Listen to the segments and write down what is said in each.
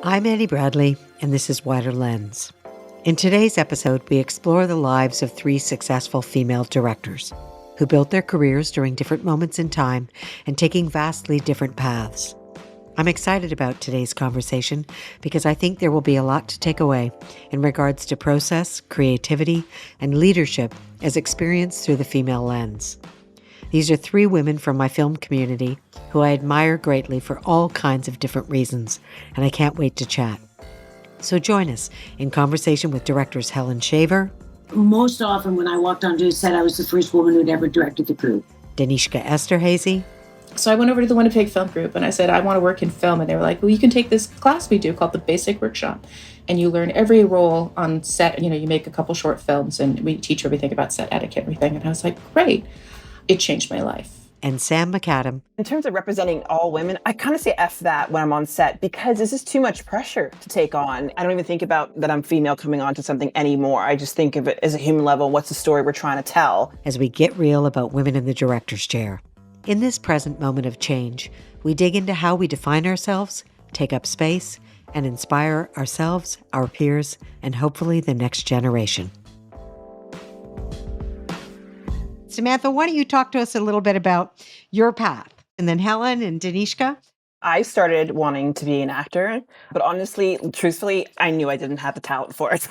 I'm Annie Bradley, and this is Wider Lens. In today's episode, we explore the lives of three successful female directors who built their careers during different moments in time and taking vastly different paths. I'm excited about today's conversation because I think there will be a lot to take away in regards to process, creativity, and leadership as experienced through the female lens. These are three women from my film community who I admire greatly for all kinds of different reasons, and I can't wait to chat. So join us in conversation with directors Helen Shaver. Most often when I walked onto a set, I was the first woman who'd ever directed the crew. Danishka Esterhazy. So I went over to the Winnipeg Film Group and I said, I want to work in film. And they were like, well, you can take this class we do called the Basic Workshop. And you learn every role on set. You make a couple short films and we teach everything about set etiquette, everything. And I was like, great. It changed my life. And Sam MacAdam. In terms of representing all women, I kind of say F that when I'm on set because this is too much pressure to take on. I don't even think about that I'm female coming onto something anymore. I just think of it as a human level. What's the story we're trying to tell? As we get real about women in the director's chair. In this present moment of change, we dig into how we define ourselves, take up space, and inspire ourselves, our peers, and hopefully the next generation. Samantha, why don't you talk to us a little bit about your path? And then Helen and Danishka. I started wanting to be an actor, but honestly, truthfully, I knew I didn't have the talent for it.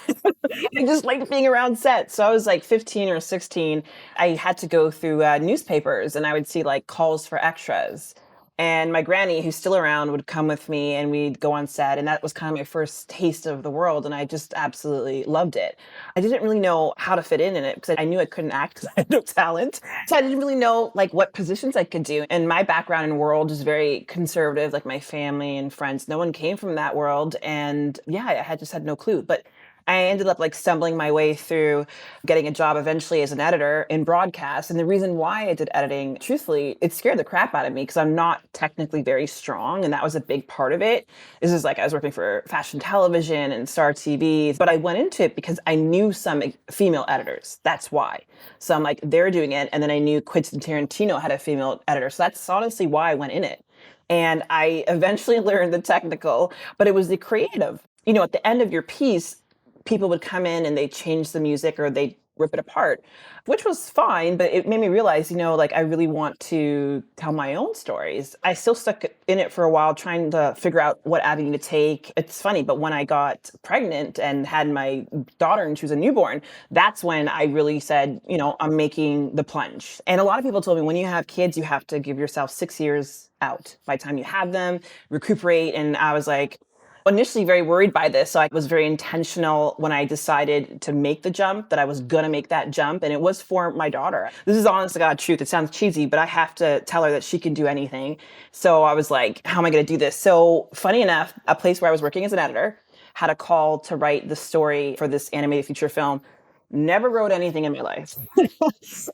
I just liked being around set. So I was like 15 or 16. I had to go through newspapers and I would see like calls for extras. And my granny, who's still around, would come with me and we'd go on set. And that was kind of my first taste of the world. And I just absolutely loved it. I didn't really know how to fit in it because I knew I couldn't act because I had no talent. So I didn't really know like what positions I could do. And my background in world is very conservative, like my family and friends. No one came from that world. And yeah, I had just had no clue. But I ended up like stumbling my way through getting a job eventually as an editor in broadcast. And the reason why I did editing, truthfully, it scared the crap out of me because I'm not technically very strong. And that was a big part of it. This is like I was working for fashion television and Star TV, but I went into it because I knew some female editors. That's why. So I'm like, they're doing it. And then I knew Quentin Tarantino had a female editor. So that's honestly why I went in it. And I eventually learned the technical, but it was the creative. At the end of your piece, people would come in and they change the music or they rip it apart, which was fine. But it made me realize, I really want to tell my own stories. I still stuck in it for a while, trying to figure out what avenue to take. It's funny, but when I got pregnant and had my daughter and she was a newborn, that's when I really said, I'm making the plunge. And a lot of people told me when you have kids, you have to give yourself 6 years out by the time you have them, recuperate. And I was like, initially very worried by this. So I was very intentional when I decided to make the jump that I was going to make that jump. And it was for my daughter. This is honest to God truth. It sounds cheesy, but I have to tell her that she can do anything. So I was like, how am I going to do this? So funny enough, a place where I was working as an editor had a call to write the story for this animated feature film. Never wrote anything in my life. And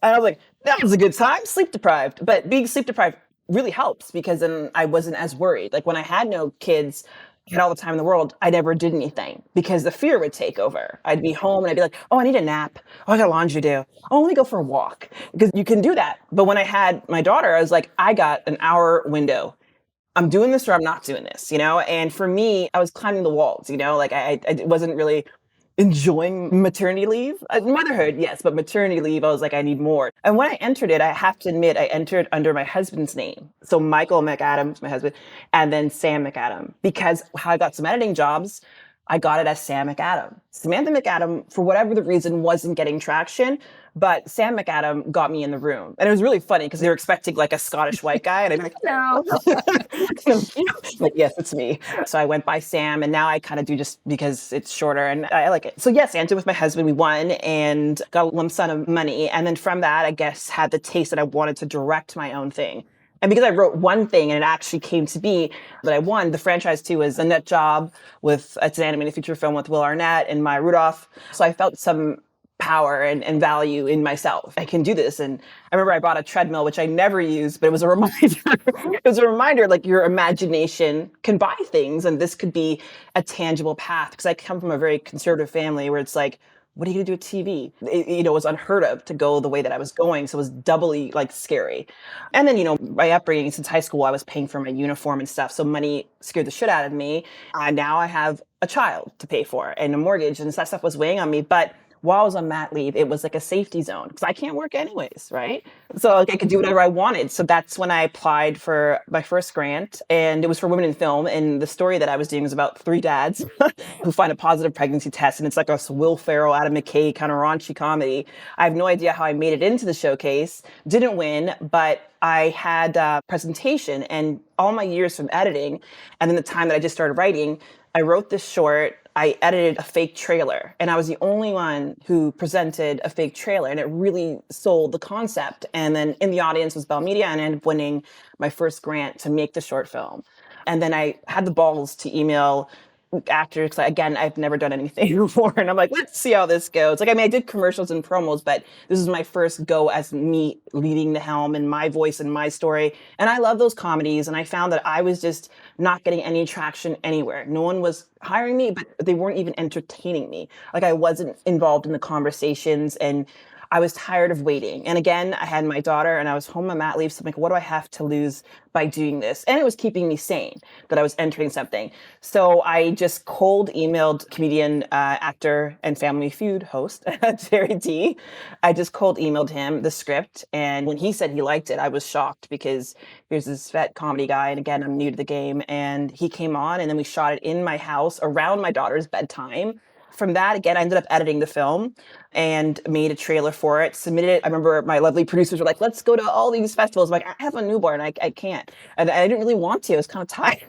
I was like, that was a good time, sleep deprived. But being sleep deprived really helps because then I wasn't as worried. Like when I had no kids, had all the time in the world, I never did anything because the fear would take over. I'd be home and I'd be like, oh, I need a nap. Oh, I got laundry to do. Oh, let me go for a walk because you can do that. But when I had my daughter, I was like, I got an hour window. I'm doing this or I'm not doing this, And for me, I was climbing the walls, like I wasn't really enjoying maternity leave. Motherhood, yes, but maternity leave, I was like, I need more. And when I entered it, I have to admit, I entered under my husband's name. So Michael MacAdam, my husband, and then Sam MacAdam. Because how I got some editing jobs, I got it as Sam MacAdam. Samantha MacAdam, for whatever the reason, wasn't getting traction, but Sam MacAdam got me in the room. And it was really funny because they were expecting like a Scottish white guy. And I'm like, no. Like, yes, it's me. So I went by Sam and now I kind of do just because it's shorter and I like it. So yes, I entered with my husband. We won and got a lump sum of money. And then from that, I guess, had the taste that I wanted to direct my own thing. And because I wrote one thing and it actually came to be that I won, the franchise too was a net job it's an animated feature film with Will Arnett and Maya Rudolph. So I felt some power and value in myself. I can do this. And I remember I bought a treadmill, which I never used, but it was a reminder. It was a reminder, like your imagination can buy things and this could be a tangible path. Because I come from a very conservative family where it's like, what are you going to do with TV? It was unheard of to go the way that I was going. So it was doubly like scary. And then, my upbringing since high school, I was paying for my uniform and stuff. So money scared the shit out of me. Now I have a child to pay for and a mortgage, and that stuff was weighing on me. But while I was on mat leave, it was like a safety zone because I can't work anyways, right? So like, I could do whatever I wanted. So that's when I applied for my first grant, and it was for women in film. And the story that I was doing was about three dads who find a positive pregnancy test, and it's like a Will Ferrell, Adam McKay kind of raunchy comedy. I have no idea how I made it into the showcase. Didn't win, but I had a presentation, and all my years from editing, and then the time that I just started writing, I wrote this short. I edited a fake trailer, and I was the only one who presented a fake trailer, and it really sold the concept. And then in the audience was Bell Media, and I ended up winning my first grant to make the short film. And then I had the balls to email actors, 'cause again, I've never done anything before, and I'm like, let's see how this goes. Like, I mean, I did commercials and promos, but this is my first go as me leading the helm and my voice and my story. And I love those comedies, and I found that I was just not getting any traction anywhere. No one was hiring me, but they weren't even entertaining me. Like, I wasn't involved in the conversations, and I was tired of waiting. And again, I had my daughter, and I was home on mat leave. So I'm like, what do I have to lose by doing this? And it was keeping me sane that I was entering something. So I just cold emailed comedian, actor, and Family Feud host, Jerry D. I just cold emailed him the script. And when he said he liked it, I was shocked because here's this vet comedy guy. And again, I'm new to the game. And he came on, and then we shot it in my house around my daughter's bedtime. From that, again, I ended up editing the film and made a trailer for it, submitted it. I remember my lovely producers were like, let's go to all these festivals. I'm like, I have a newborn. I can't. And I didn't really want to. I was kind of tired.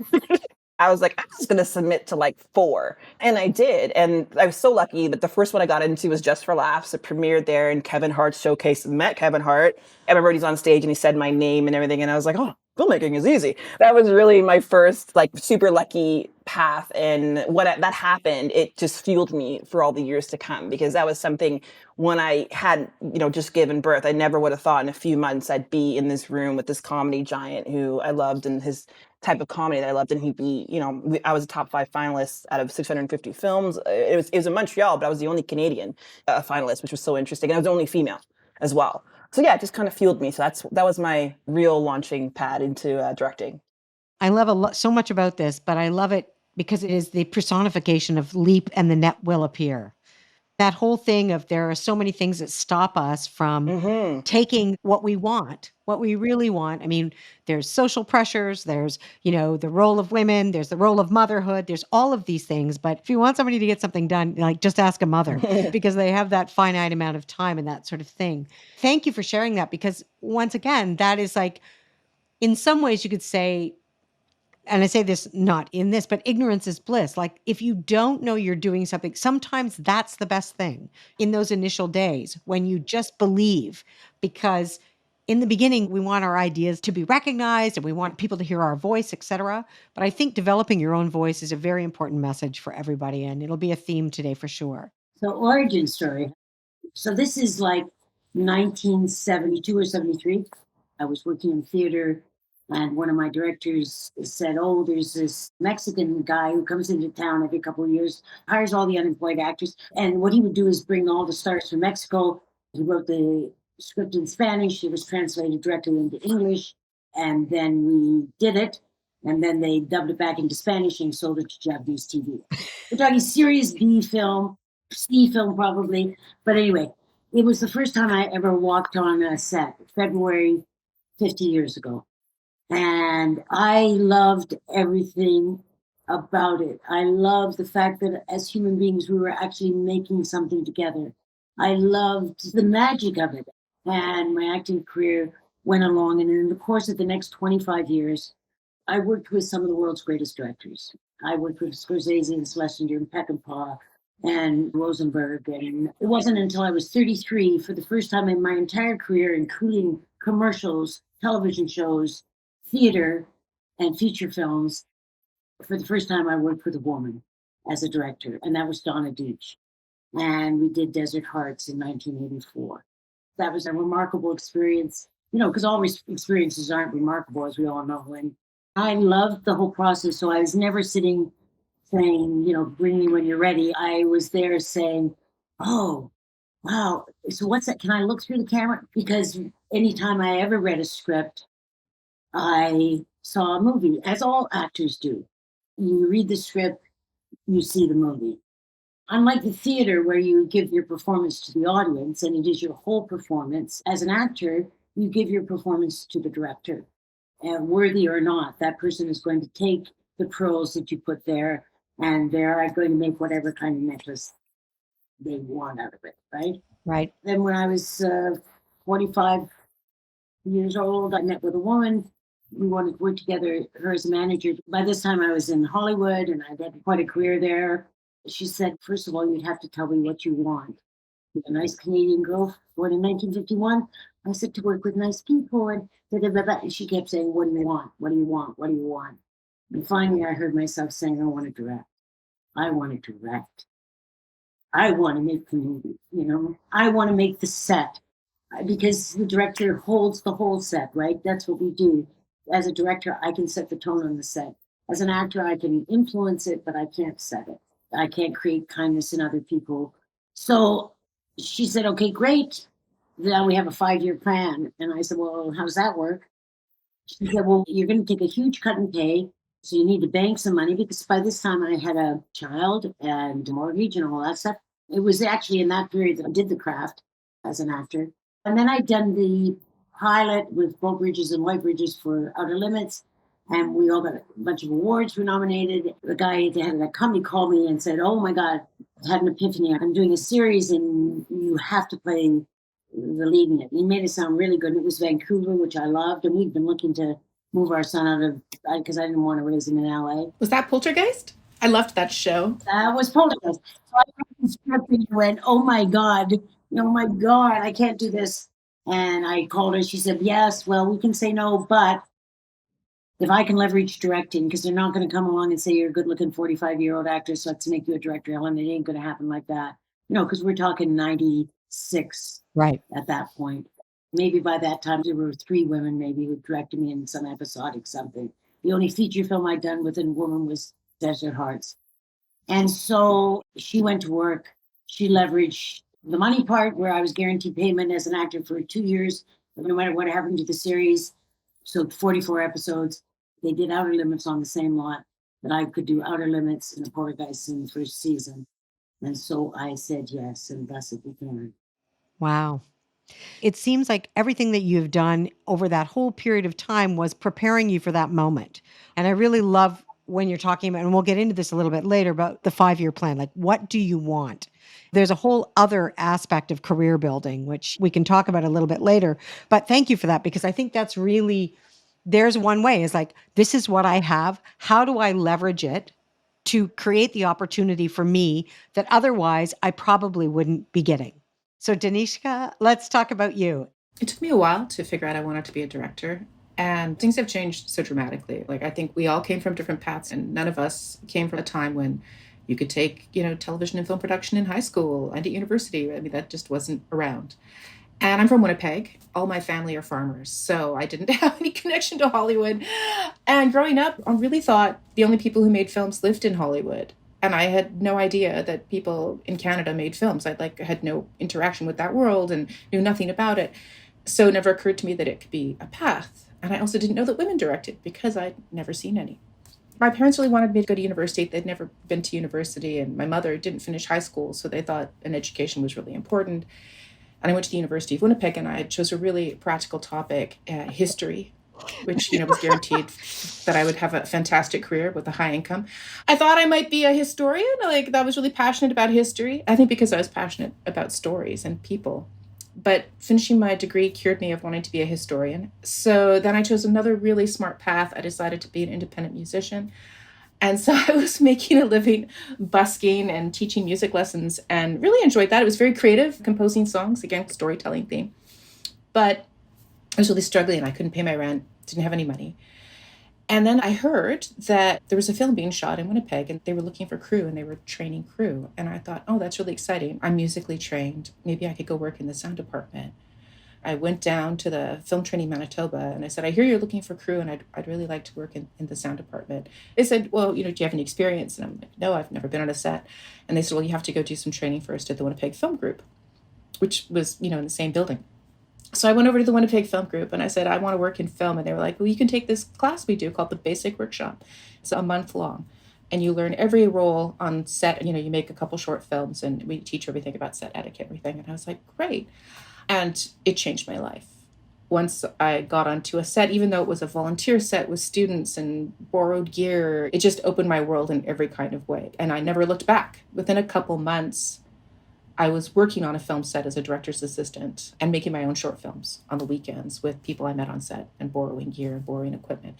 I was like, I'm just going to submit to like 4. And I did. And I was so lucky that the first one I got into was Just for Laughs. It premiered there, and Kevin Hart's showcase. Met Kevin Hart. I remember he's on stage and he said my name and everything. And I was like, oh, filmmaking is easy. That was really my first like super lucky path. And that happened, it just fueled me for all the years to come, because that was something when I had, just given birth, I never would have thought in a few months I'd be in this room with this comedy giant who I loved and his type of comedy that I loved. And he'd be, I was a top 5 finalist out of 650 films. It was in Montreal, but I was the only Canadian finalist, which was so interesting. And I was the only female as well. So yeah, it just kind of fueled me. So that was my real launching pad into directing. I love so much about this, but I love it because it is the personification of leap and the net will appear. That whole thing of there are so many things that stop us from taking what we want, what we really want. I mean, there's social pressures, there's, the role of women, there's the role of motherhood, there's all of these things. But if you want somebody to get something done, like just ask a mother because they have that finite amount of time and that sort of thing. Thank you for sharing that, because once again, that is like, in some ways you could say, and I say this not in this, but ignorance is bliss. Like, if you don't know you're doing something, sometimes that's the best thing in those initial days when you just believe, because in the beginning, we want our ideas to be recognized and we want people to hear our voice, et cetera. But I think developing your own voice is a very important message for everybody. And it'll be a theme today for sure. So, origin story. So this is like 1972 or 73. I was working in theater, and one of my directors said, oh, there's this Mexican guy who comes into town every couple of years, hires all the unemployed actors. And what he would do is bring all the stars from Mexico. He wrote the script in Spanish. It was translated directly into English. And then we did it. And then they dubbed it back into Spanish and sold it to Japanese TV. We're talking Series B film, C film probably. But anyway, it was the first time I ever walked on a set, February 50 years ago. And I loved everything about it. I loved the fact that as human beings, we were actually making something together. I loved the magic of it. And my acting career went along. And in the course of the next 25 years, I worked with some of the world's greatest directors. I worked with Scorsese and Schlesinger and Peckinpah and Rosenberg. And it wasn't until I was 33, for the first time in my entire career, including commercials, television shows, theater, and feature films, for the first time I worked with a woman as a director, and that was Donna Deitch. And we did Desert Hearts in 1984. That was a remarkable experience, because all experiences aren't remarkable, as we all know. And I loved the whole process, so I was never sitting saying, bring me when you're ready. I was there saying, oh, wow. So what's that? Can I look through the camera? Because anytime I ever read a script, I saw a movie, as all actors do. You read the script, you see the movie. Unlike the theater where you give your performance to the audience and it is your whole performance, as an actor, you give your performance to the director. And worthy or not, that person is going to take the pearls that you put there and they're going to make whatever kind of necklace they want out of it, right? Right. Then when I was 45 years old, I met with a woman. We wanted to work together, her as a manager. By this time, I was in Hollywood and I'd had quite a career there. She said, first of all, you'd have to tell me what you want. You're a nice Canadian girl born in 1951. I said to work with nice people and da, da, da, da. And she kept saying, what do you want? What do you want? What do you want? And finally, I heard myself saying, I want to direct. I want to direct. I want to make the movie, I want to make the set because the director holds the whole set, right? That's what we do. As a director, I can set the tone on the set. As an actor, I can influence it, but I can't set it. I can't create kindness in other people. So she said, okay, great. Now we have a 5-year plan. And I said, well, how does that work? She said, well, you're going to take a huge cut in pay. So you need to bank some money because by this time I had a child and a mortgage and all that stuff. It was actually in that period that I did the craft as an actor. And then I'd done the pilot with Beau Bridges and White Bridges for Outer Limits. And we all got a bunch of awards were nominated. The guy at the head of that company called me and said, oh my God, I had an epiphany. I'm doing a series and you have to play the lead in it. He made it sound really good. It was Vancouver, which I loved. And we'd been looking to move our son out of, because I didn't want to raise him in LA. Was that Poltergeist? I loved that show. That was Poltergeist. So I read the script and went, oh my God, I can't do this. And I called her. She said, yes, well, we can say no, but if I can leverage directing, because they're not going to come along and say you're a good looking 45-year-old actor, so let's make you a director, Helen. It ain't going to happen like that. Because we're talking 96 Right. at that point. Maybe by that time, there were 3 women maybe who directed me in some episodic something. The only feature film I'd done with a woman was Desert Hearts. And so she went to work. She leveraged the money part where I was guaranteed payment as an actor for 2 years, no matter what happened to the series. So 44 episodes. They did Outer Limits on the same lot that I could do Outer Limits and the Poltergeist in the first season. And so I said yes, and thus it began. Wow. It seems like everything that you've done over that whole period of time was preparing you for that moment. And I really love when you're talking about, and we'll get into this a little bit later, about the 5-year plan. Like, what do you want? There's a whole other aspect of career building, which we can talk about a little bit later. But thank you for that, because I think that's really, there's one way is like, this is what I have. How do I leverage it to create the opportunity for me that otherwise I probably wouldn't be getting? So Danishka, let's talk about you. It took me a while to figure out I wanted to be a director. And things have changed so dramatically. Like, I think we all came from different paths, and none of us came from a time when you could take, television and film production in high school and at university. I mean, that just wasn't around. And I'm from Winnipeg. All my family are farmers, so I didn't have any connection to Hollywood. And growing up, I really thought the only people who made films lived in Hollywood. And I had no idea that people in Canada made films. I had no interaction with that world and knew nothing about it. So it never occurred to me that it could be a path. And I also didn't know that women directed because I'd never seen any. My parents really wanted me to go to university. They'd never been to university, and my mother didn't finish high school, so they thought an education was really important. And I went to the University of Winnipeg, and I chose a really practical topic, history, which, was guaranteed that I would have a fantastic career with a high income. I thought I might be a historian. I was really passionate about history. I think because I was passionate about stories and people. But finishing my degree cured me of wanting to be a historian. So then I chose another really smart path. I decided to be an independent musician. And so I was making a living busking and teaching music lessons and really enjoyed that. It was very creative, composing songs, again, storytelling theme. But I was really struggling. I couldn't pay my rent, didn't have any money. And then I heard that there was a film being shot in Winnipeg and they were looking for crew and they were training crew. And I thought, oh, that's really exciting. I'm musically trained. Maybe I could go work in the sound department. I went down to the film training Manitoba and I said, I hear you're looking for crew and I'd really like to work in the sound department. They said, well, do you have any experience? And I'm like, no, I've never been on a set. And they said, well, you have to go do some training first at the Winnipeg Film Group, which was, in the same building. So I went over to the Winnipeg Film Group and I said, I want to work in film. And they were like, well, you can take this class we do called the Basic Workshop. It's a month long. And you learn every role on set. You make a couple short films and we teach everything about set etiquette, everything. And I was like, great. And it changed my life. Once I got onto a set, even though it was a volunteer set with students and borrowed gear, it just opened my world in every kind of way. And I never looked back. Within a couple months, I was working on a film set as a director's assistant and making my own short films on the weekends with people I met on set and borrowing gear and borrowing equipment.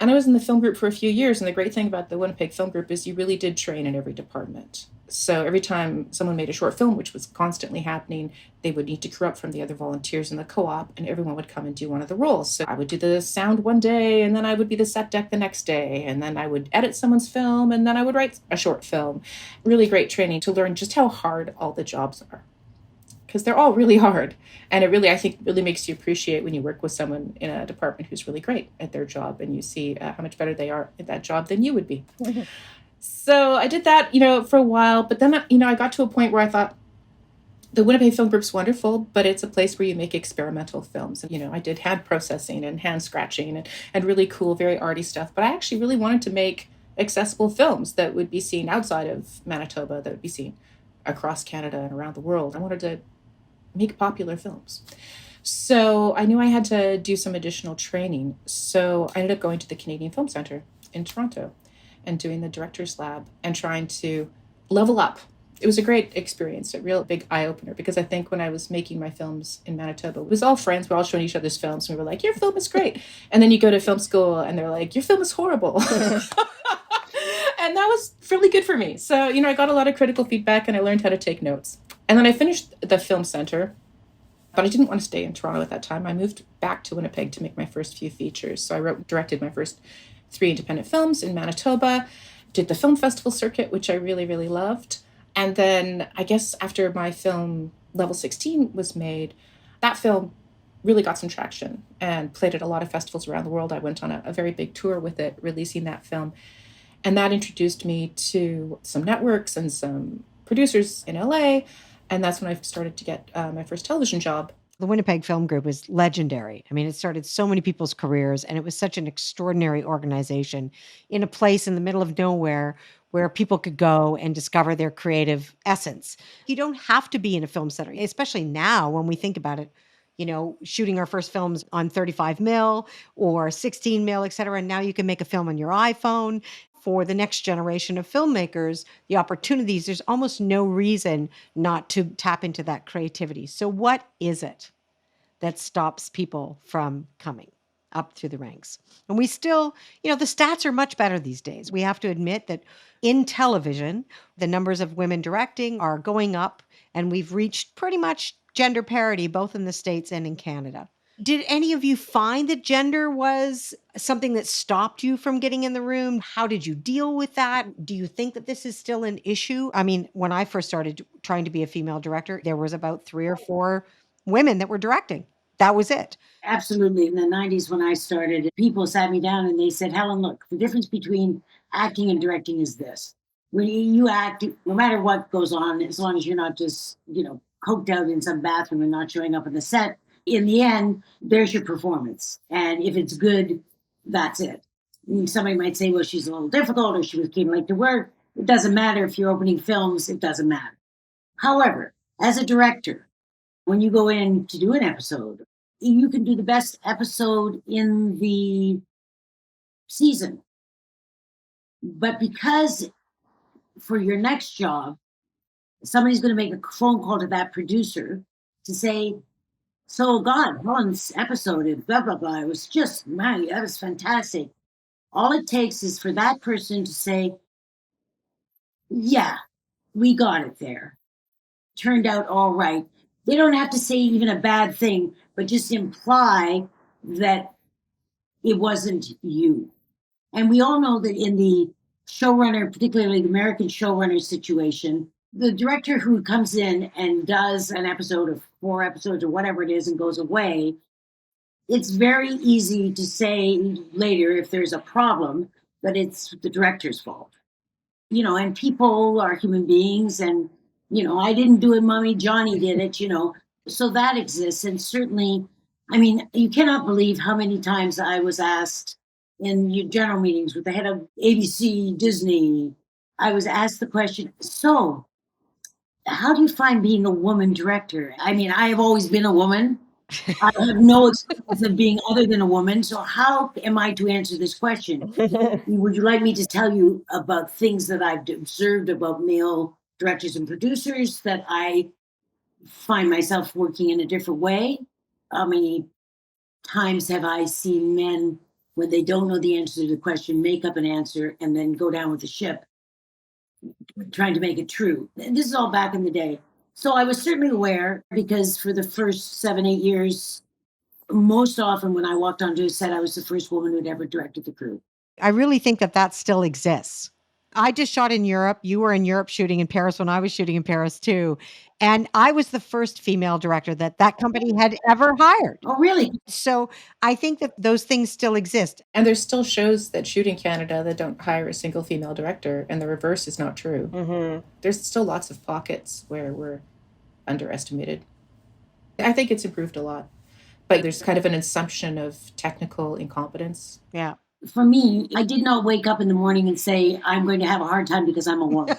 And I was in the film group for a few years. And the great thing about the Winnipeg Film Group is you really did train in every department. So every time someone made a short film, which was constantly happening, they would need to crew up from the other volunteers in the co-op and everyone would come and do one of the roles. So I would do the sound one day and then I would be the set deck the next day. And then I would edit someone's film and then I would write a short film. Really great training to learn just how hard all the jobs are. Because they're all really hard. And it really, I think, really makes you appreciate when you work with someone in a department who's really great at their job and you see how much better they are at that job than you would be. Mm-hmm. So I did that, for a while. But then, I got to a point where I thought, the Winnipeg Film Group's wonderful, but it's a place where you make experimental films. And, I did hand processing and hand scratching and really cool, very arty stuff. But I actually really wanted to make accessible films that would be seen outside of Manitoba, that would be seen across Canada and around the world. I wanted to make popular films. So I knew I had to do some additional training. So I ended up going to the Canadian Film Centre in Toronto and doing the director's lab and trying to level up. It was a great experience, a real big eye-opener, because I think when I was making my films in Manitoba, it was all friends. We were all showing each other's films. And we were like, your film is great. And then you go to film school and they're like, your film is horrible. And that was really good for me. So, I got a lot of critical feedback and I learned how to take notes. And then I finished the film center, but I didn't want to stay in Toronto at that time. I moved back to Winnipeg to make my first few features. So I directed my first 3 independent films in Manitoba, did the film festival circuit, which I really, really loved. And then I guess after my film Level 16 was made, that film really got some traction and played at a lot of festivals around the world. I went on a very big tour with it, releasing that film. And that introduced me to some networks and some producers in LA. And that's when I started to get my first television job. The Winnipeg Film Group is legendary. I mean, it started so many people's careers, and it was such an extraordinary organization in a place in the middle of nowhere where people could go and discover their creative essence. You don't have to be in a film center, especially now when we think about it, shooting our first films on 35 mil or 16 mil, et cetera. And now you can make a film on your iPhone. For the next generation of filmmakers, the opportunities, there's almost no reason not to tap into that creativity. So what is it that stops people from coming up through the ranks? And we still, the stats are much better these days. We have to admit that in television, the numbers of women directing are going up, and we've reached pretty much gender parity, both in the States and in Canada. Did any of you find that gender was something that stopped you from getting in the room? How did you deal with that? Do you think that this is still an issue? I mean, when I first started trying to be a female director, there was about 3 or 4 women that were directing. That was it. Absolutely. In the 90s, when I started, people sat me down and they said, Helen, look, the difference between acting and directing is this. When you act, no matter what goes on, as long as you're not just, coked out in some bathroom and not showing up on the set, in the end, there's your performance. And if it's good, that's it. Somebody might say, well, she's a little difficult or she came late to work. It doesn't matter if you're opening films, it doesn't matter. However, as a director, when you go in to do an episode, you can do the best episode in the season. But because for your next job, somebody's going to make a phone call to that producer to say, so God, Helen's episode and blah, blah, blah, it was just, man, that was fantastic. All it takes is for that person to say, yeah, we got it there. Turned out all right. They don't have to say even a bad thing, but just imply that it wasn't you. And we all know that in the showrunner, particularly the American showrunner situation, The director who comes in and does an episode of 4 episodes or whatever it is and goes away, it's very easy to say later if there's a problem that it's the director's fault. And people are human beings, and I didn't do it, mommy, Johnny did it. So that exists. And certainly, I mean, you cannot believe how many times I was asked in your general meetings with the head of ABC Disney. I was asked the question, so how do you find being a woman director? I mean, I have always been a woman. I have no experience of being other than a woman. So how am I to answer this question? Would you like me to tell you about things that I've observed about male directors and producers that I find myself working in a different way? How many times have I seen men, when they don't know the answer to the question, make up an answer and then go down with the ship, trying to make it true? This is all back in the day. So I was certainly aware, because for the first 7, 8 years, most often when I walked onto a set, I was the first woman who'd ever directed the crew. I really think that still exists. I just shot in Europe. You were in Europe shooting in Paris when I was shooting in Paris too. And I was the first female director that company had ever hired. Oh, really? So I think that those things still exist. And there's still shows that shoot in Canada that don't hire a single female director, and the reverse is not true. Mm-hmm. There's still lots of pockets where we're underestimated. I think it's improved a lot, but there's kind of an assumption of technical incompetence. Yeah. For me, I did not wake up in the morning and say, I'm going to have a hard time because I'm a woman.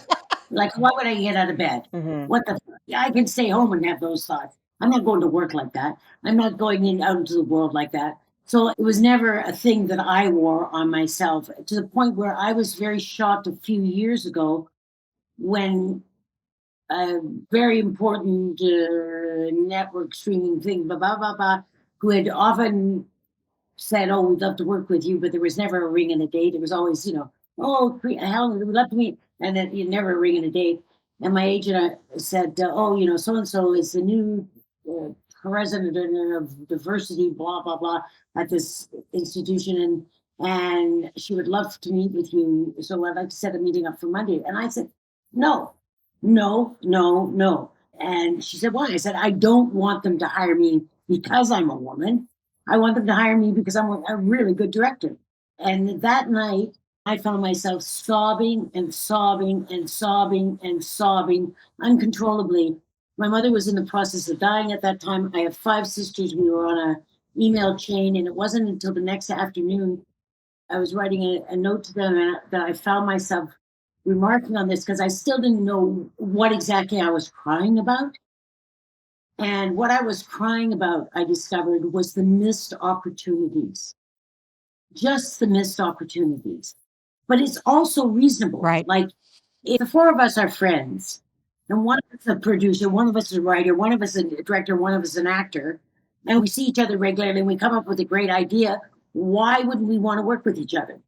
Like, why would I get out of bed? Mm-hmm. What the fuck? I can stay home and have those thoughts. I'm not going to work like that. I'm not going out into the world like that. So it was never a thing that I wore on myself, to the point where I was very shocked a few years ago when a very important network streaming thing, who had often said, "Oh, we'd love to work with you," but there was never a ring and a date. It was always, "Oh, Helen, we'd love to meet," and then you never a ring and a date. And my agent said, "Oh, so and so is the new uh, president of diversity, blah blah blah, at this institution, and she would love to meet with you. So I'd like to set a meeting up for Monday." And I said, "No, no, no, no." And she said, "Why?" I said, "I don't want them to hire me because I'm a woman. I want them to hire me because I'm a really good director." And that night, I found myself sobbing and sobbing and sobbing and sobbing uncontrollably. My mother was in the process of dying at that time. I have 5 sisters. We were on a email chain, and it wasn't until the next afternoon I was writing a note to them that I found myself remarking on this, because I still didn't know what exactly I was crying about. And what I was crying about, I discovered, was the missed opportunities, just the missed opportunities. But it's also reasonable. Right. Like, if the four of us are friends, and one of us is a producer, one of us is a writer, one of us is a director, one of us is an actor, and we see each other regularly and we come up with a great idea, why wouldn't we want to work with each other?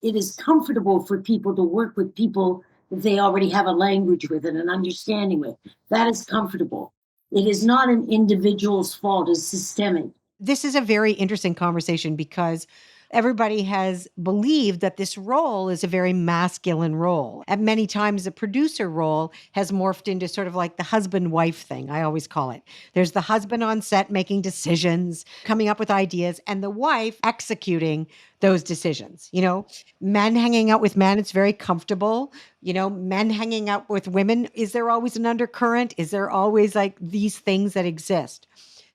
It is comfortable for people to work with people that they already have a language with and an understanding with. That is comfortable. It is not an individual's fault, it's systemic. This is a very interesting conversation because everybody has believed that this role is a very masculine role. And many times the producer role has morphed into sort of like the husband-wife thing, I always call it. There's the husband on set making decisions, coming up with ideas, and the wife executing those decisions. Men hanging out with men, it's very comfortable. Men hanging out with women, is there always an undercurrent? Is there always like these things that exist?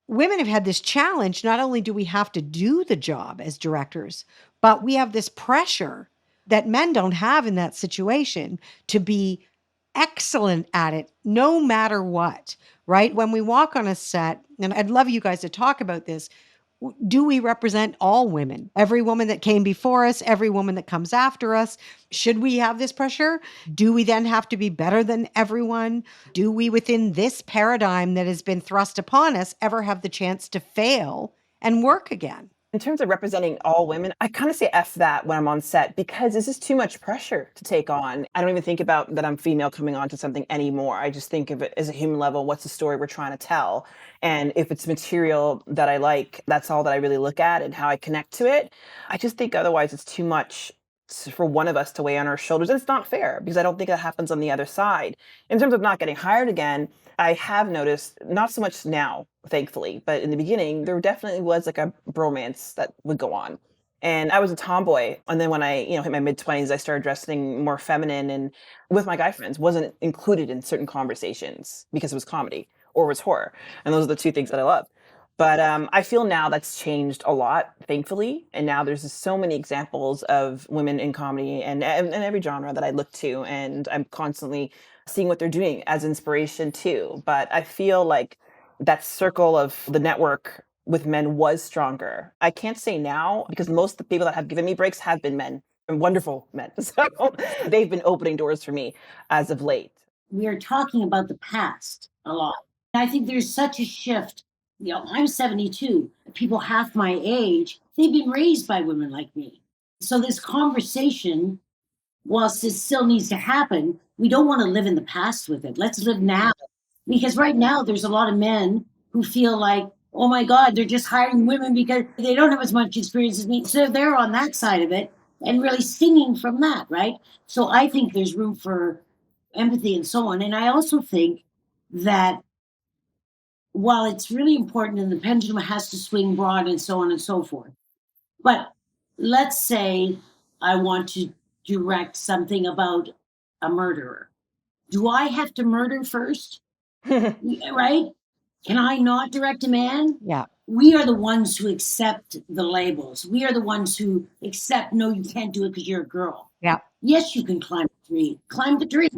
Women have had this challenge. Not only do we have to do the job as directors, but we have this pressure that men don't have in that situation to be excellent at it no matter what, right? When we walk on a set, and I'd love you guys to talk about this, do we represent all women? Every woman that came before us, every woman that comes after us? Should we have this pressure? Do we then have to be better than everyone? Do we, within this paradigm that has been thrust upon us, ever have the chance to fail and work again? In terms of representing all women, I kind of say F that when I'm on set, because this is too much pressure to take on. I don't even think about that I'm female coming onto something anymore. I just think of it as a human level. What's the story we're trying to tell? And if it's material that I like, that's all that I really look at and how I connect to it. I just think otherwise it's too much for one of us to weigh on our shoulders. And it's not fair because I don't think that happens on the other side. In terms of not getting hired again, I have noticed, not so much now, thankfully, but in the beginning, there definitely was like a bromance that would go on. And I was a tomboy. And then when I, hit my mid-20s, I started dressing more feminine and with my guy friends, wasn't included in certain conversations because it was comedy or it was horror. And those are the two things that I love. But I feel now that's changed a lot, thankfully. And now there's just so many examples of women in comedy and every genre that I look to. And I'm constantly seeing what they're doing as inspiration too. But I feel like that circle of the network with men was stronger. I can't say now because most of the people that have given me breaks have been men and wonderful men. So they've been opening doors for me as of late. We are talking about the past a lot. I think there's such a shift. I'm 72. People half my age, they've been raised by women like me. So this conversation, whilst it still needs to happen, we don't want to live in the past with it. Let's live now. Because right now there's a lot of men who feel like, oh my God, they're just hiring women because they don't have as much experience as me. So they're on that side of it and really stinging from that, right? So I think there's room for empathy and so on. And I also think that while it's really important and the pendulum has to swing broad and so on and so forth, but let's say I want to direct something about a murderer. Do I have to murder first? Right? Can I not direct a man? Yeah. We are the ones who accept the labels. We are the ones who accept, no, you can't do it because you're a girl. Yeah. Yes, you can climb the tree. Climb the tree.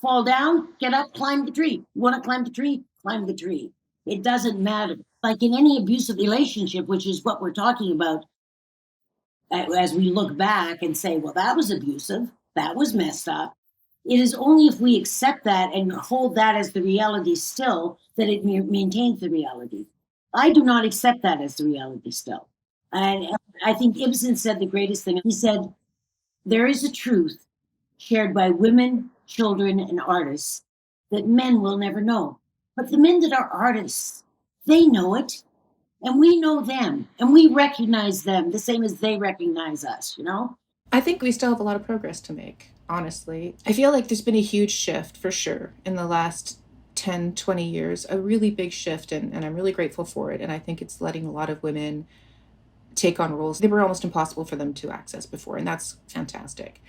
Fall down, get up, climb the tree. You want to climb the tree? Climb the tree. It doesn't matter. Like in any abusive relationship, which is what we're talking about, as we look back and say, well, that was abusive. That was messed up. It is only if we accept that and hold that as the reality still that it maintains the reality. I do not accept that as the reality still. And I think Ibsen said the greatest thing. He said, there is a truth shared by women, children, and artists that men will never know. But the men that are artists, they know it. And we know them. And we recognize them the same as they recognize us, I think we still have a lot of progress to make, honestly. I feel like there's been a huge shift for sure in the last 10, 20 years, a really big shift, and I'm really grateful for it. And I think it's letting a lot of women take on roles they were almost impossible for them to access before, and that's fantastic.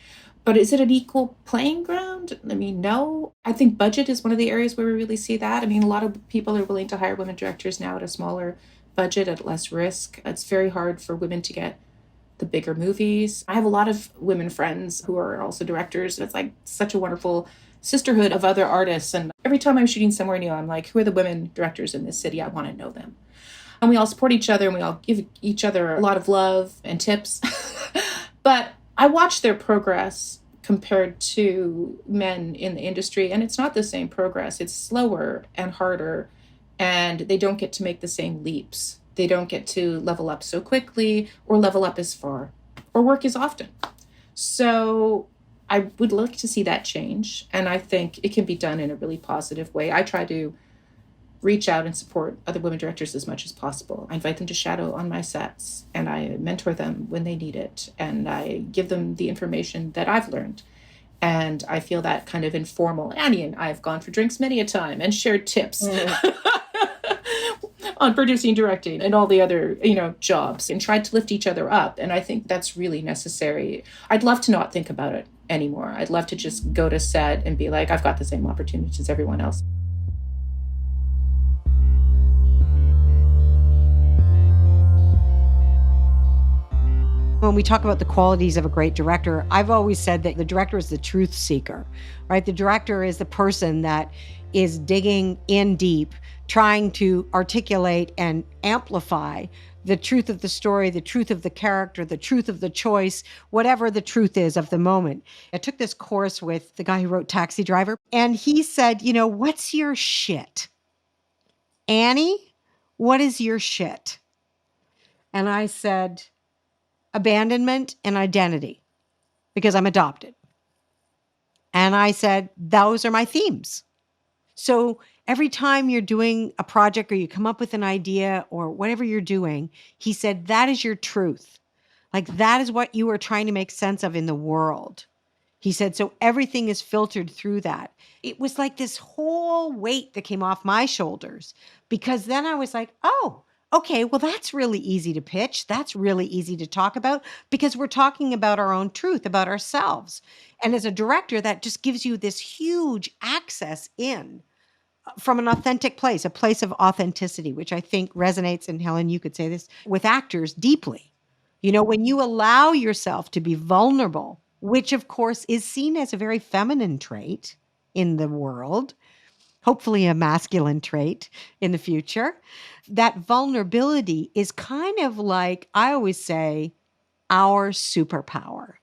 But is it an equal playing ground? I mean, no. I think budget is one of the areas where we really see that. I mean, a lot of people are willing to hire women directors now at a smaller budget, at less risk. It's very hard for women to get the bigger movies. I have a lot of women friends who are also directors. It's like such a wonderful sisterhood of other artists. And every time I'm shooting somewhere new, I'm like, who are the women directors in this city? I want to know them. And we all support each other and we all give each other a lot of love and tips. But I watch their progress compared to men in the industry, and it's not the same progress. It's slower and harder, and they don't get to make the same leaps. They don't get to level up so quickly or level up as far or work as often. So I would like to see that change, and I think it can be done in a really positive way. I try to reach out and support other women directors as much as possible. I invite them to shadow on my sets, and I mentor them when they need it, and I give them the information that I've learned. And I feel that kind of informal. Annie and I have gone for drinks many a time and shared tips on producing, directing, and all the other, jobs, and tried to lift each other up. And I think that's really necessary. I'd love to not think about it anymore. I'd love to just go to set and be like, I've got the same opportunities as everyone else. When we talk about the qualities of a great director, I've always said that the director is the truth seeker, right? The director is the person that is digging in deep, trying to articulate and amplify the truth of the story, the truth of the character, the truth of the choice, whatever the truth is of the moment. I took this course with the guy who wrote Taxi Driver, and he said, what's your shit? Annie, what is your shit? And I said, abandonment and identity, because I'm adopted. And I said, those are my themes. So every time you're doing a project or you come up with an idea or whatever you're doing, he said, that is your truth. Like that is what you are trying to make sense of in the world. He said, so everything is filtered through that. It was like this whole weight that came off my shoulders because then I was like, oh, okay, well, that's really easy to pitch. That's really easy to talk about because we're talking about our own truth, about ourselves. And as a director, that just gives you this huge access in from an authentic place, a place of authenticity, which I think resonates, and Helen, you could say this, with actors deeply. You know, when you allow yourself to be vulnerable, which of course is seen as a very feminine trait in the world, hopefully a masculine trait in the future, that vulnerability is kind of like, I always say, our superpower.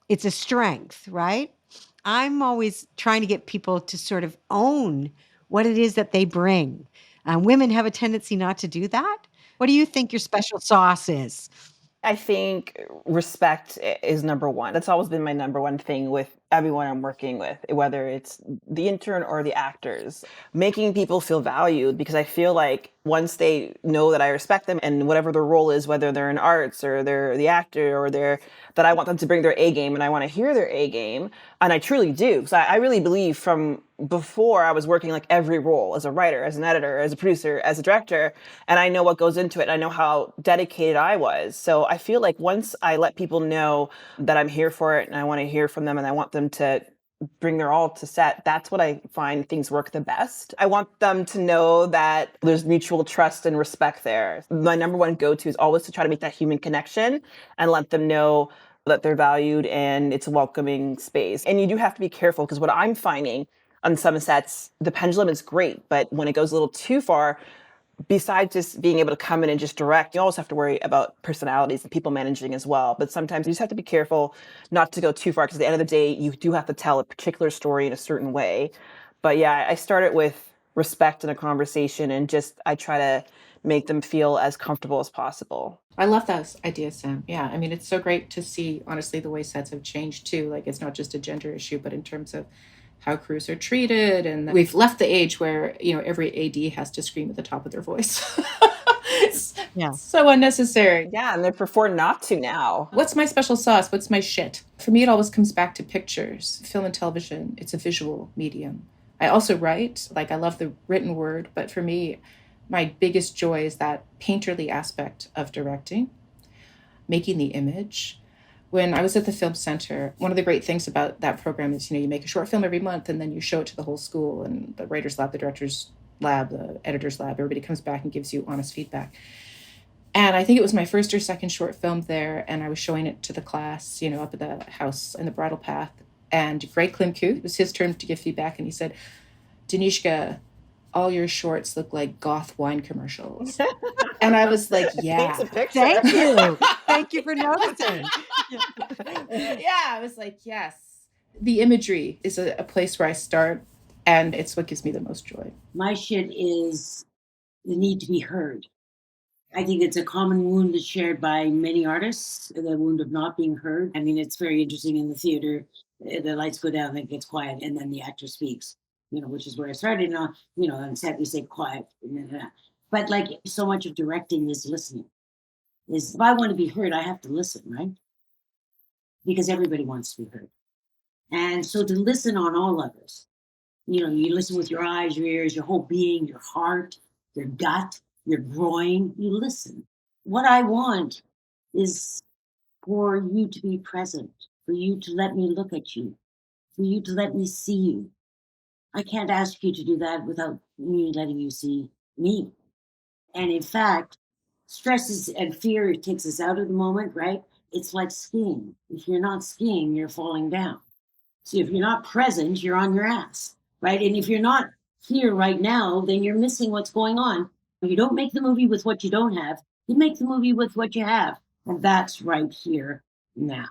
It's a strength, right? I'm always trying to get people to sort of own what it is that they bring. Women have a tendency not to do that. What do you think your special sauce is? I think respect is number one. That's always been my number one thing with everyone I'm working with, whether it's the intern or the actors. Making people feel valued, because I feel like once they know that I respect them and whatever their role is, whether they're in arts or they're the actor or that I want them to bring their A game and I want to hear their A game. And I truly do. Because I really believe from before I was working like every role as a writer, as an editor, as a producer, as a director, and I know what goes into it. And I know how dedicated I was. So I feel like once I let people know that I'm here for it and I want to hear from them and I want them to bring their all to set, that's what I find things work the best. I want them to know that there's mutual trust and respect there. My number one go-to is always to try to make that human connection and let them know that they're valued and it's a welcoming space. And you do have to be careful, because what I'm finding on some sets, the pendulum is great, but when it goes a little too far, besides just being able to come in and just direct, you always have to worry about personalities and people managing as well. But sometimes you just have to be careful not to go too far, because at the end of the day, you do have to tell a particular story in a certain way. But yeah, I start it with respect in a conversation, and just I try to make them feel as comfortable as possible. I love those ideas, Sam. Yeah, I mean, it's so great to see, honestly, the way sets have changed too. Like, it's not just a gender issue, but in terms of how crews are treated. And we've left the age where, every AD has to scream at the top of their voice. It's so unnecessary. Yeah, and they prefer not to now. What's my special sauce? What's my shit? For me, it always comes back to pictures. Film and television, it's a visual medium. I also write, like I love the written word, but for me, my biggest joy is that painterly aspect of directing, making the image. When I was at the Film Center, one of the great things about that program is, you make a short film every month and then you show it to the whole school, and the writer's lab, the director's lab, the editor's lab, everybody comes back and gives you honest feedback. And I think it was my first or second short film there, and I was showing it to the class, up at the house in the Bridle Path. And Greg Klimku, it was his turn to give feedback, and he said, Danishka, all your shorts look like goth wine commercials. And I was like, yeah. Thank you. Thank you for noticing. Yeah, I was like, yes. The imagery is a place where I start, and it's what gives me the most joy. My shit is the need to be heard. I think it's a common wound that's shared by many artists, the wound of not being heard. I mean, it's very interesting in the theater. The lights go down, it gets quiet, and then the actor speaks, which is where I started. Now, on set we say quiet. But like so much of directing is listening. If I want to be heard, I have to listen, right? Because everybody wants to be heard. And so to listen on all levels, you listen with your eyes, your ears, your whole being, your heart, your gut, your groin, you listen. What I want is for you to be present, for you to let me look at you, for you to let me see you. I can't ask you to do that without me letting you see me. And in fact, stresses and fear takes us out of the moment, right? It's like skiing. If you're not skiing, you're falling down. So if you're not present, you're on your ass, right? And if you're not here right now, then you're missing what's going on. You don't make the movie with what you don't have. You make the movie with what you have. And that's right here now.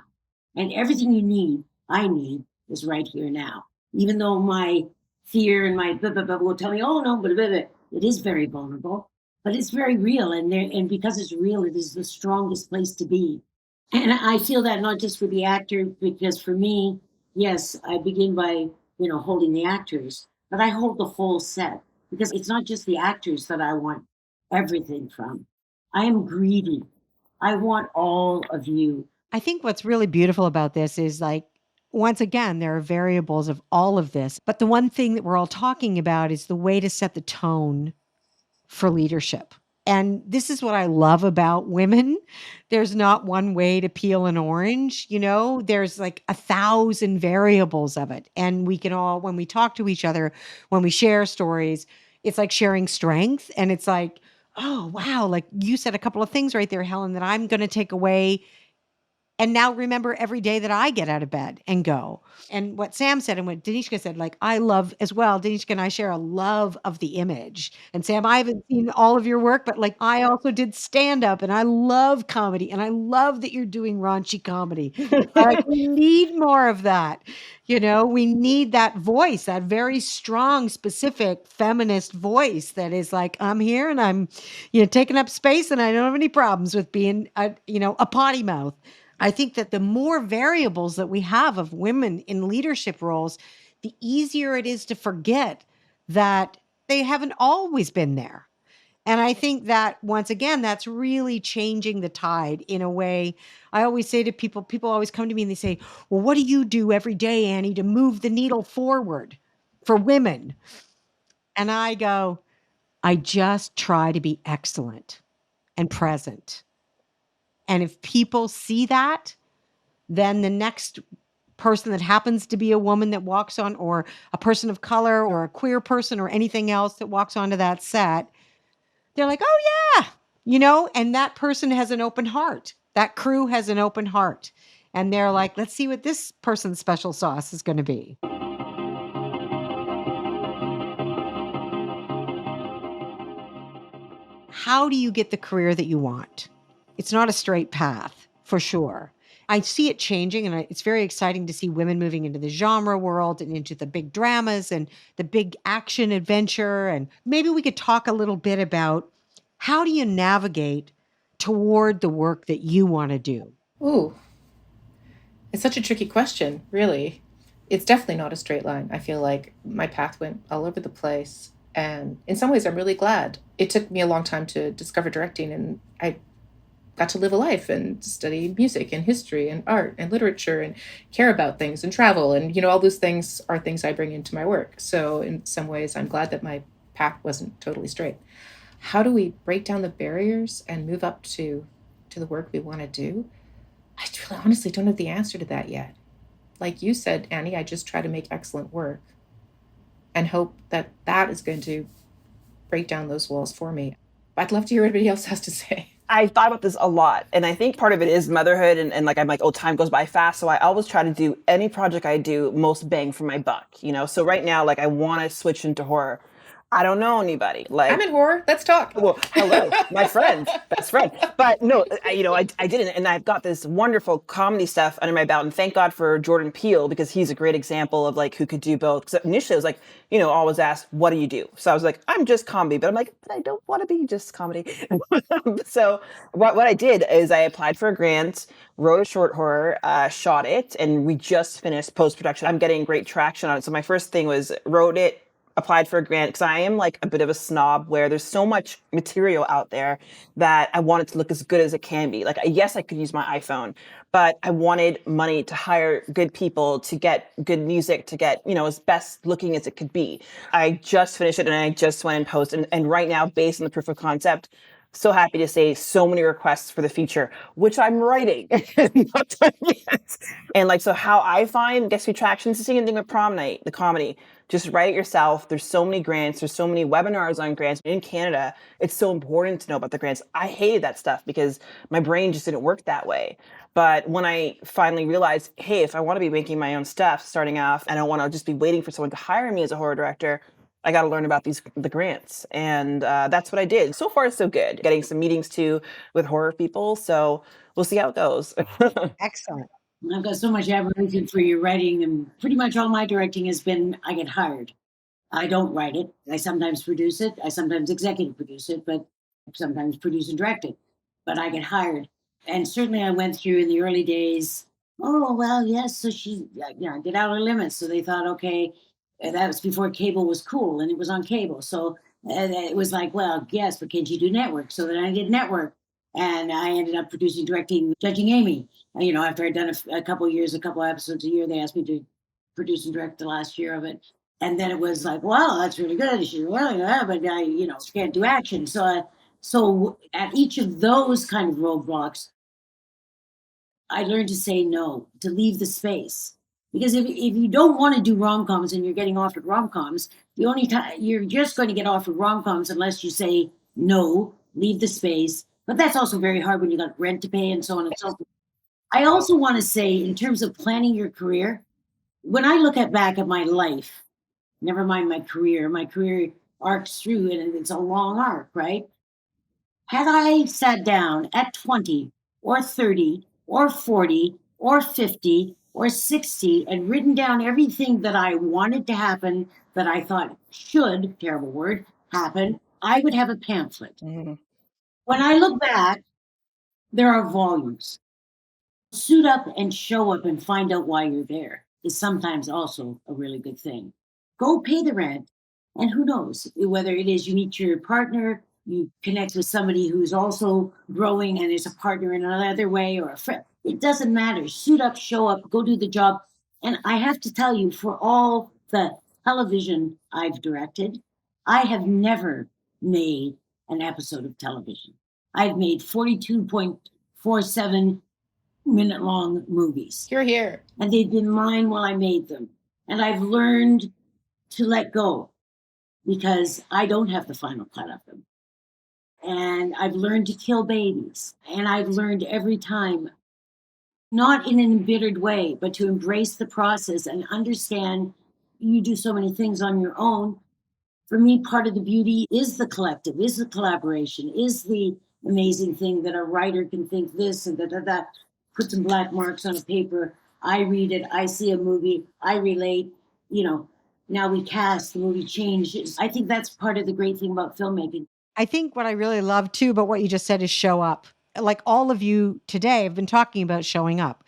And everything you need, I need, is right here now. Even though my fear and my blah, blah, blah will tell me, oh no, blah, blah, blah. It is very vulnerable, but it's very real. And because it's real, it is the strongest place to be. And I feel that not just for the actor, because for me, yes, I begin by, holding the actors, but I hold the whole set, because it's not just the actors that I want everything from. I am greedy. I want all of you. I think what's really beautiful about this is like, once again, there are variables of all of this. But the one thing that we're all talking about is the way to set the tone for leadership. And this is what I love about women. There's not one way to peel an orange, there's like 1,000 variables of it. And we can all, when we talk to each other, when we share stories, it's like sharing strength. And it's like, oh, wow. Like you said a couple of things right there, Helen, that I'm going to take away and now remember every day that I get out of bed and go. And what Sam said and what Danishka said, like, I love as well. Danishka and I share a love of the image. And Sam, I haven't seen all of your work, but like, I also did stand up and I love comedy. And I love that you're doing raunchy comedy. Like, we need more of that. We need that voice, that very strong, specific feminist voice that is like, I'm here and I'm, taking up space and I don't have any problems with being, a potty mouth. I think that the more variables that we have of women in leadership roles, the easier it is to forget that they haven't always been there. And I think that once again, that's really changing the tide in a way. I always say to people always come to me and they say, well, what do you do every day, Annie, to move the needle forward for women? And I go, I just try to be excellent and present. And if people see that, then the next person that happens to be a woman that walks on, or a person of color, or a queer person, or anything else that walks onto that set, they're like, oh, yeah, and that person has an open heart. That crew has an open heart. And they're like, let's see what this person's special sauce is going to be. How do you get the career that you want? It's not a straight path, for sure. I see it changing, and it's very exciting to see women moving into the genre world and into the big dramas and the big action adventure. And maybe we could talk a little bit about how do you navigate toward the work that you want to do? Ooh, it's such a tricky question, really. It's definitely not a straight line. I feel like my path went all over the place. And in some ways, I'm really glad. It took me a long time to discover directing, and I got to live a life and study music and history and art and literature and care about things and travel. And, all those things are things I bring into my work. So in some ways, I'm glad that my path wasn't totally straight. How do we break down the barriers and move up to the work we want to do? I really honestly don't have the answer to that yet. Like you said, Annie, I just try to make excellent work and hope that that is going to break down those walls for me. I'd love to hear what everybody else has to say. I thought about this a lot, and I think part of it is motherhood, and like I'm like, oh, time goes by fast, so I always try to do any project I do most bang for my buck, So right now, like I want to switch into horror. I don't know anybody. Like I'm in horror. Let's talk. Well, hello, my friend, best friend. But no, I didn't, and I've got this wonderful comedy stuff under my belt, and thank God for Jordan Peele because he's a great example of like who could do both. Because initially I was like, always asked, what do you do? So I was like, I'm just comedy, but I'm like, but I don't want to be just comedy. So what I did is I applied for a grant, wrote a short horror, shot it, and we just finished post production. I'm getting great traction on it. So my first thing was wrote it, applied for a grant because I am like a bit of a snob where there's so much material out there that I want it to look as good as it can be. Like, yes, I could use my iPhone, but I wanted money to hire good people, to get good music, to get, as best looking as it could be. I just finished it and I just went in post. And right now, based on the proof of concept, so happy to say so many requests for the feature, which I'm writing. And like, so how I find gets me traction is the same thing with prom night, the comedy. Just write it yourself. There's so many grants. There's so many webinars on grants. In Canada, it's so important to know about the grants. I hated that stuff because my brain just didn't work that way. But when I finally realized, hey, if I want to be making my own stuff starting off, I don't want to just be waiting for someone to hire me as a horror director, I got to learn about the grants. And that's what I did. So far, so good. Getting some meetings too with horror people. So we'll see how it goes. Excellent. I've got so much admiration for your writing, and pretty much all my directing has been I get hired. I don't write it. I sometimes produce it. I sometimes executive produce it, but sometimes produce and direct it. But I get hired. And certainly I went through in the early days, oh, well, yes. So she, did Outer Limits. So they thought, okay, that was before cable was cool and it was on cable. So it was like, well, yes, but can you do network? So then I did network. And I ended up producing, directing, judging Amy. After I'd done a couple of years, a couple of episodes a year, they asked me to produce and direct the last year of it. And then it was like, wow, that's really good. She's really good, but can't do action. So at each of those kind of roadblocks, I learned to say no, to leave the space. Because if you don't want to do rom coms and you're getting offered rom coms, the only time you're just going to get offered rom coms unless you say no, leave the space. But that's also very hard when you got rent to pay and so on and so forth. I also want to say, in terms of planning your career, when I look back at my life, never mind my career arcs through, and it's a long arc, right? Had I sat down at 20 or 30 or 40 or 50 or 60 and written down everything that I wanted to happen, that I thought should, terrible word, happen, I would have a pamphlet. Mhm. When I look back, there are volumes. Suit up and show up and find out why you're there is sometimes also a really good thing. Go pay the rent, and who knows whether it is you meet your partner, you connect with somebody who's also growing and is a partner in another way, or a friend. It doesn't matter. Suit up, show up, go do the job. And I have to tell you, for all the television I've directed, I have never made an episode of television. I've made 42.47-minute long movies. You're here. And they've been mine while I made them. And I've learned to let go because I don't have the final cut of them. And I've learned to kill babies. And I've learned every time, not in an embittered way, but to embrace the process and understand you do so many things on your own. For me, part of the beauty is the collective, is the collaboration, is the amazing thing that a writer can think this and that, put some black marks on a paper. I read it, I see a movie, I relate, now we cast, the movie changes. I think that's part of the great thing about filmmaking. I think what I really love too about what you just said is show up. Like all of you today have been talking about showing up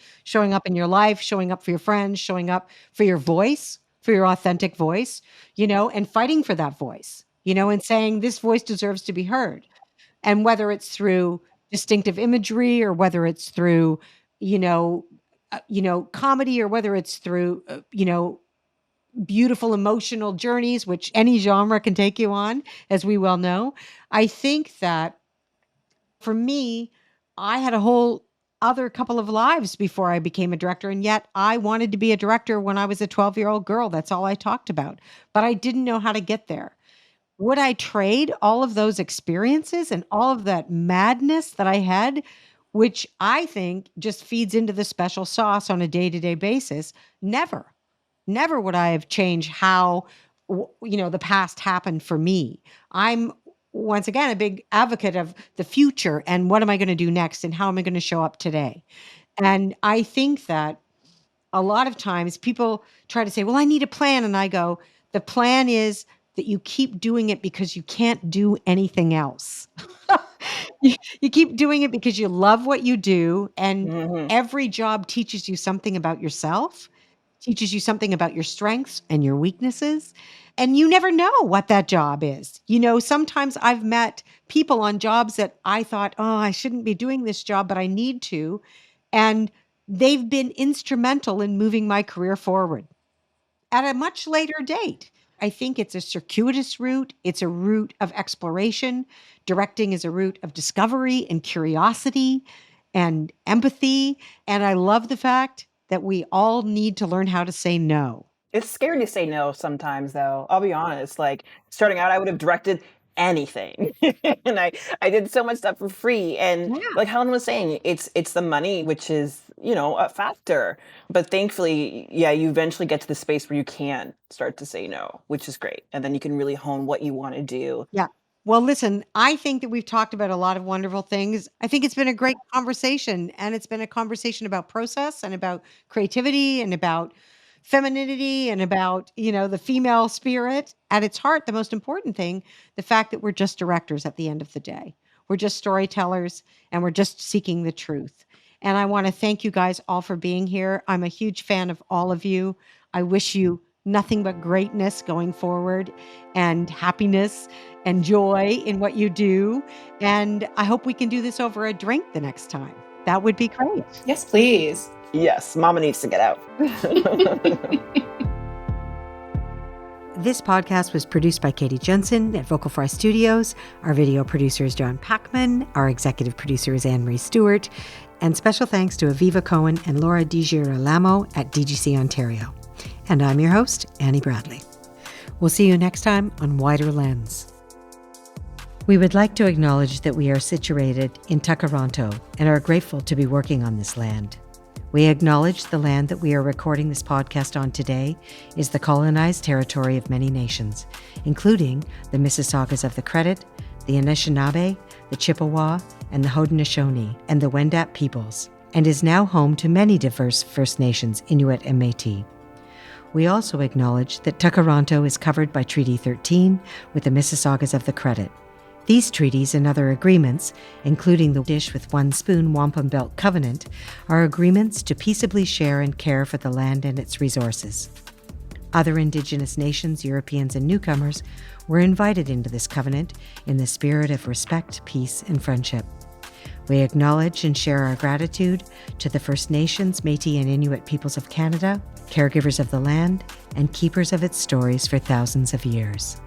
in your life, showing up for your friends, showing up for your voice, for your authentic voice, and fighting for that voice, and saying this voice deserves to be heard. And whether it's through distinctive imagery or whether it's through, comedy or whether it's through, beautiful emotional journeys, which any genre can take you on, as we well know. I think that for me, I had a whole other couple of lives before I became a director. And yet I wanted to be a director when I was a 12-year-old girl. That's all I talked about. But I didn't know how to get there. Would I trade all of those experiences and all of that madness that I had, which I think just feeds into the special sauce on a day-to-day basis? Never. Never would I have changed how the past happened for me. I'm once again a big advocate of the future and what am I going to do next and how am I going to show up today? And I think that a lot of times people try to say, well, I need a plan. And I go, the plan is that you keep doing it because you can't do anything else. You keep doing it because you love what you do. And Mhm. every job teaches you something about yourself, teaches you something about your strengths and your weaknesses. And you never know what that job is. Sometimes I've met people on jobs that I thought, oh, I shouldn't be doing this job, but I need to. And they've been instrumental in moving my career forward at a much later date. I think it's a circuitous route. It's a route of exploration. Directing is a route of discovery and curiosity and empathy. And I love the fact that we all need to learn how to say no. It's scary to say no sometimes, though. I'll be honest. Like starting out, I would have directed anything, and I did so much stuff for free. And Yeah. like Helen was saying, it's the money which is a factor. But thankfully, yeah, you eventually get to the space where you can start to say no, which is great, and then you can really hone what you want to do. Yeah. Well, listen, I think that we've talked about a lot of wonderful things. I think it's been a great conversation, and it's been a conversation about process and about creativity and about femininity and about, the female spirit. At its heart, the most important thing, the fact that we're just directors at the end of the day. We're just storytellers and we're just seeking the truth. And I want to thank you guys all for being here. I'm a huge fan of all of you. I wish you nothing but greatness going forward and happiness and joy in what you do. And I hope we can do this over a drink the next time. That would be great. Yes, please. Yes, Mama needs to get out. This podcast was produced by Katie Jensen at Vocal Fry Studios. Our video producer is John Packman. Our executive producer is Anne-Marie Stewart. And special thanks to Aviva Cohen and Laura DiGirolamo at DGC Ontario. And I'm your host, Annie Bradley. We'll see you next time on Wider Lens. We would like to acknowledge that we are situated in Takaranto and are grateful to be working on this land. We acknowledge the land that we are recording this podcast on today is the colonized territory of many nations, including the Mississaugas of the Credit, the Anishinaabe, the Chippewa, and the Haudenosaunee, and the Wendat peoples, and is now home to many diverse First Nations, Inuit and Métis. We also acknowledge that Takaranto is covered by Treaty 13 with the Mississaugas of the Credit. These treaties and other agreements, including the Dish with One Spoon Wampum Belt Covenant, are agreements to peaceably share and care for the land and its resources. Other Indigenous nations, Europeans, and newcomers were invited into this covenant in the spirit of respect, peace, and friendship. We acknowledge and share our gratitude to the First Nations, Métis, and Inuit peoples of Canada, caregivers of the land, and keepers of its stories for thousands of years.